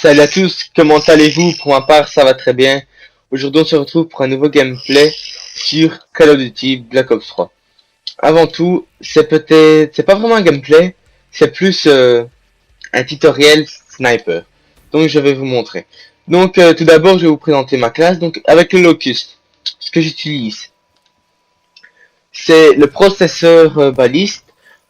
Salut à tous, comment allez-vous? Pour ma part, ça va très bien. Aujourd'hui, on se retrouve pour un nouveau gameplay sur Call of Duty Black Ops 3. Avant tout, c'est pas vraiment un gameplay, c'est plus un tutoriel sniper. Donc, je vais vous montrer. Donc, tout d'abord, je vais vous présenter ma classe. Donc, avec le Locust, ce que j'utilise, c'est le processeur baliste,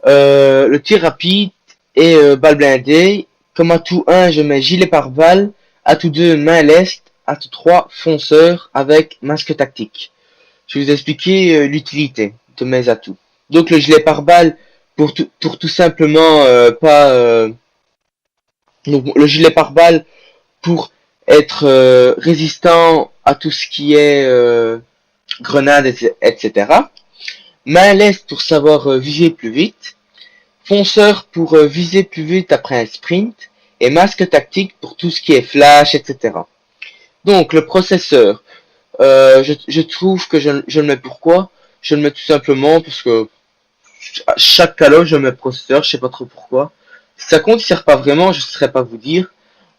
le tir rapide et balle blindée. Comme atout 1, je mets gilet pare-balles, atout 2, main leste, atout 3, fonceur avec masque tactique. Je vais vous expliquer l'utilité de mes atouts. Donc le gilet pare-balles pour tout simplement pas donc le gilet pare-balles pour être résistant à tout ce qui est grenades, etc. Main leste pour savoir viser plus vite. Fonceur pour viser plus vite après un sprint. Et masque tactique pour tout ce qui est flash, etc. Donc le processeur, je trouve que je le mets pourquoi? Je le mets tout simplement parce que à chaque calo je mets processeur, je sais pas trop pourquoi. Si ça compte, il sert pas vraiment, je ne saurais pas vous dire.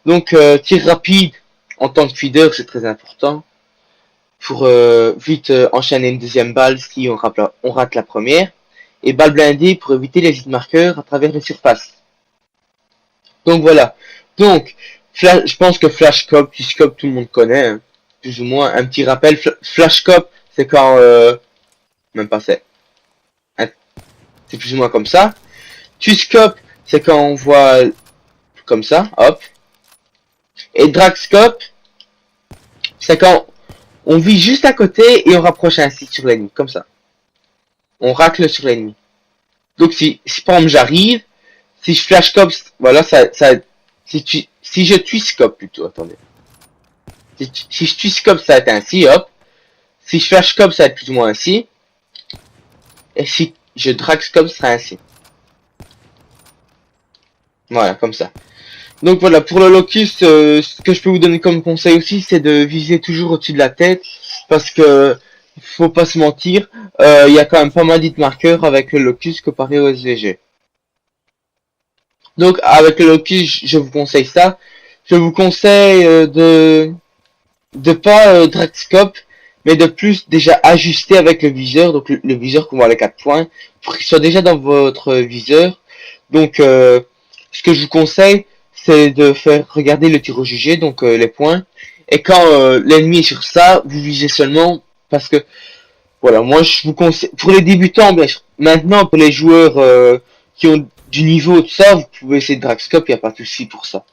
Donc tir rapide en tant que feeder, c'est très important pour vite enchaîner une deuxième balle si on rate la première. Et balle blindée pour éviter les hit marqueurs à travers les surfaces. Donc voilà. Donc, je pense que Flash Cop, T-Scope, tout le monde connaît, hein, plus ou moins. Un petit rappel, Flash Cop, c'est quand, même pas c'est plus ou moins comme ça. T-Scope, c'est quand on voit comme ça, hop. Et Drag Scope, c'est quand on vit juste à côté et on rapproche ainsi sur l'ennemi, comme ça. On racle sur l'ennemi. Donc si par exemple j'arrive, si je Flash Cop, voilà, si je T-Scope plutôt, attendez. Si je T-Scope, ça va être ainsi, hop. Si je Flash Scope, ça va être plus ou moins ainsi. Et si je Drag Scope, ça sera ainsi. Voilà, comme ça. Donc voilà, pour le Locust, ce que je peux vous donner comme conseil aussi, c'est de viser toujours au-dessus de la tête. Parce que, faut pas se mentir, il y a quand même pas mal d'hit marqueurs avec le Locust comparé au SVG. Donc avec le Locust, je vous conseille ça. Je vous conseille de pas drag scope, mais de plus déjà ajuster avec le viseur, donc le viseur qu'on voit les 4 points, pour qu'il soit déjà dans votre viseur. Donc ce que je vous conseille, c'est de faire regarder le tir au jugé, donc les points. Et quand l'ennemi est sur ça, vous visez seulement parce que voilà, moi je vous conseille pour les débutants, bien sûr. Maintenant pour les joueurs qui ont du niveau tout ça, vous pouvez essayer de drag scope, il n'y a pas de souci pour ça.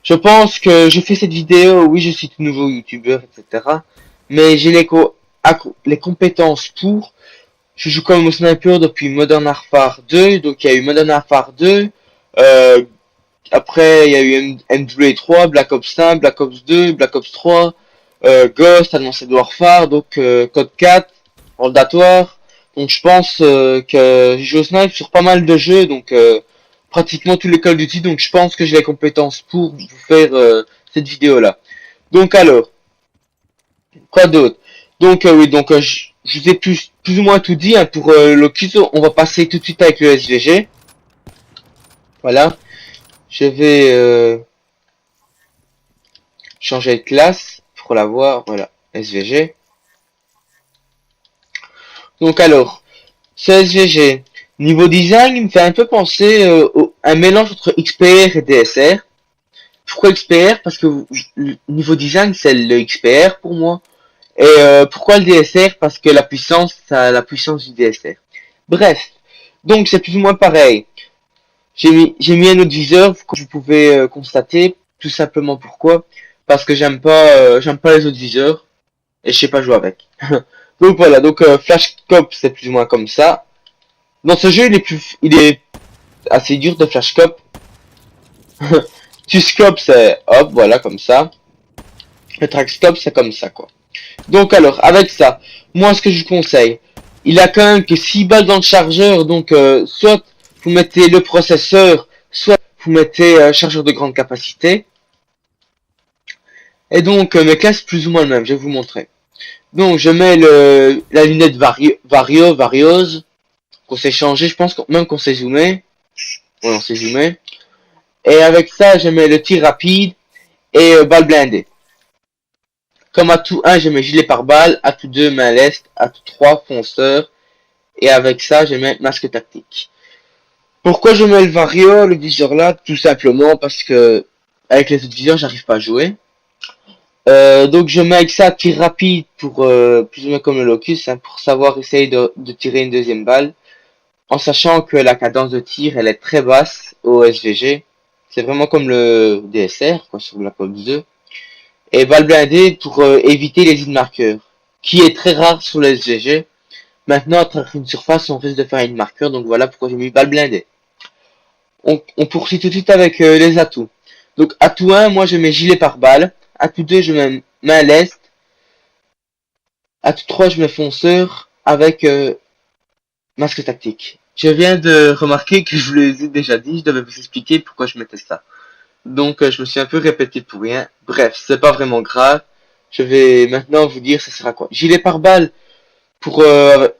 Je pense que je fais cette vidéo, oui je suis tout nouveau youtubeur, etc. Mais j'ai les compétences pour. Je joue comme au sniper depuis Modern Warfare 2, donc il y a eu Modern Warfare 2, après il y a eu MW 3, Black Ops 5, Black Ops 2, Black Ops 3, Ghost, Advanced Warfare, donc Code 4, Rolldatoire. Donc je pense que je joue au sniper sur pas mal de jeux, donc pratiquement tous les Call of Duty, donc je pense que j'ai les compétences pour vous faire cette vidéo là. Donc alors, quoi d'autre? Donc oui, donc je vous ai plus ou moins tout dit hein, pour le quiz. On va passer tout de suite avec le SVG. Voilà, je vais changer de classe pour la voir. Voilà, SVG. Donc alors, ce SVG, niveau design, il me fait un peu penser à un mélange entre XPR et DSR. Pourquoi XPR? Parce que niveau design, c'est le XPR pour moi. Et pourquoi le DSR? Parce que la puissance, ça a la puissance du DSR. Bref, donc c'est plus ou moins pareil. J'ai mis un autre viseur, comme vous pouvez constater. Tout simplement pourquoi? Parce que j'aime pas les autres viseurs et je sais pas jouer avec. Donc voilà, donc Flash Cop c'est plus ou moins comme ça. Dans ce jeu, il est assez dur de Flash Cop. T-Scope c'est hop, voilà comme ça. Le Track Scope c'est comme ça quoi. Donc alors, avec ça, moi ce que je vous conseille, il a quand même que 6 balles dans le chargeur, donc soit vous mettez le processeur, soit vous mettez chargeur de grande capacité. Et donc mes classes plus ou moins le même, je vais vous montrer. Donc je mets la lunette Variose, qu'on s'est changé, je pense même qu'on s'est zoomé. Ouais, on s'est zoomé. Et avec ça, je mets le tir rapide et balle blindée. Comme atout 1, j'ai mes gilets pare-balles, atout 2, main leste, atout 3, fonceur, et avec ça, je mets masque tactique. Pourquoi je mets le Vario, le viseur là? Tout simplement parce que avec les autres viseurs, j'arrive pas à jouer. Donc je mets avec ça tir rapide pour plus ou moins comme le Locus, hein, pour savoir essayer de tirer une deuxième balle, en sachant que la cadence de tir elle est très basse au SVG. C'est vraiment comme le DSR quoi sur Black Ops 2. Et balle blindée pour éviter les hit marqueurs, qui est très rare sur le SVG. Maintenant à travers une surface on risque de faire une marqueur, donc voilà pourquoi j'ai mis balle blindée. On poursuit tout de suite avec les atouts. Donc atout 1, moi je mets gilet pare-balles. Atout 2, je mets main leste. Atout 3, je mets fonceur avec masque tactique. Je viens de remarquer que je vous l'ai déjà dit, je devais vous expliquer pourquoi je mettais ça. Donc je me suis un peu répété pour rien. Bref, c'est pas vraiment grave. Je vais maintenant vous dire ça sert à quoi. Gilet pare-balles pour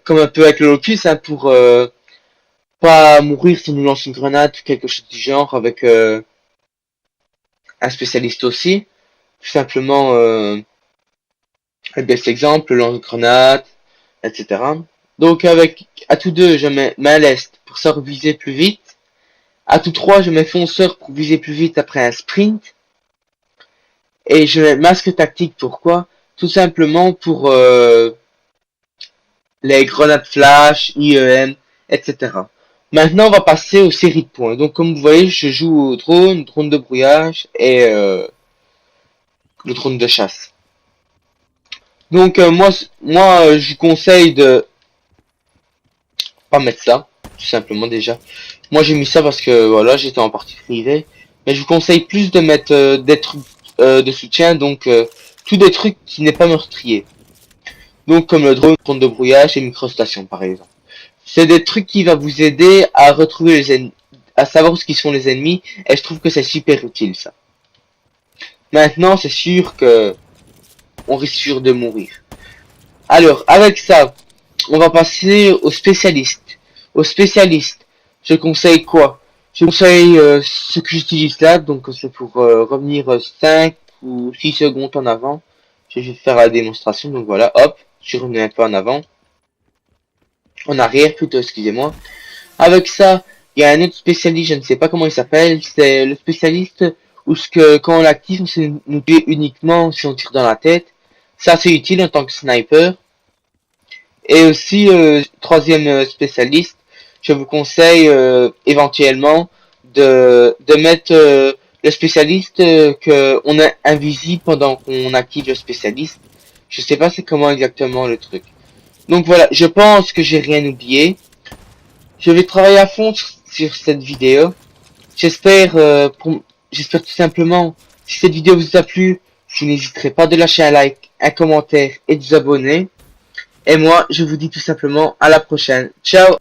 comme un peu avec le Locus, hein, pour pas mourir si on nous lance une grenade ou quelque chose du genre avec un spécialiste aussi. Tout simplement un best exemple, le lance-grenade, etc. Donc avec atout 2, je mets main leste pour ça viser plus vite. Atout 3, je mets fonceur pour viser plus vite après un sprint. Et je mets masque tactique, pourquoi? Tout simplement pour les grenades flash, IEM, etc. Maintenant, on va passer aux séries de points. Donc comme vous voyez, je joue au drone de brouillage et le drone de chasse. Donc moi je vous conseille de pas mettre ça, tout simplement déjà. Moi j'ai mis ça parce que voilà, j'étais en partie privée. Mais je vous conseille plus de mettre des trucs de soutien, donc tous des trucs qui n'est pas meurtrier. Donc comme le drone de brouillage et microstation par exemple. C'est des trucs qui va vous aider à retrouver les ennemis, à savoir où sont les ennemis, et je trouve que c'est super utile ça. Maintenant c'est sûr que on risque sûr de mourir. Alors avec ça, on va passer aux spécialistes. Aux spécialistes, je conseille quoi? Je conseille ce que j'utilise là, donc c'est pour revenir 5 ou 6 secondes en avant. Je vais faire la démonstration, donc voilà, hop, je reviens un peu en avant. En arrière plutôt, excusez-moi. Avec ça, il y a un autre spécialiste, je ne sais pas comment il s'appelle, c'est le spécialiste où ce que quand on l'active, on sait nous tuer uniquement si on tire dans la tête. Ça c'est utile en tant que sniper. Et aussi, troisième spécialiste, je vous conseille éventuellement de mettre le spécialiste qu'on est invisible pendant qu'on active le spécialiste. Je sais pas c'est comment exactement le truc. Donc voilà, je pense que j'ai rien oublié. Je vais travailler à fond sur cette vidéo. J'espère j'espère tout simplement si cette vidéo vous a plu, vous n'hésiterez pas de lâcher un like, un commentaire et de vous abonner. Et moi, je vous dis tout simplement à la prochaine. Ciao!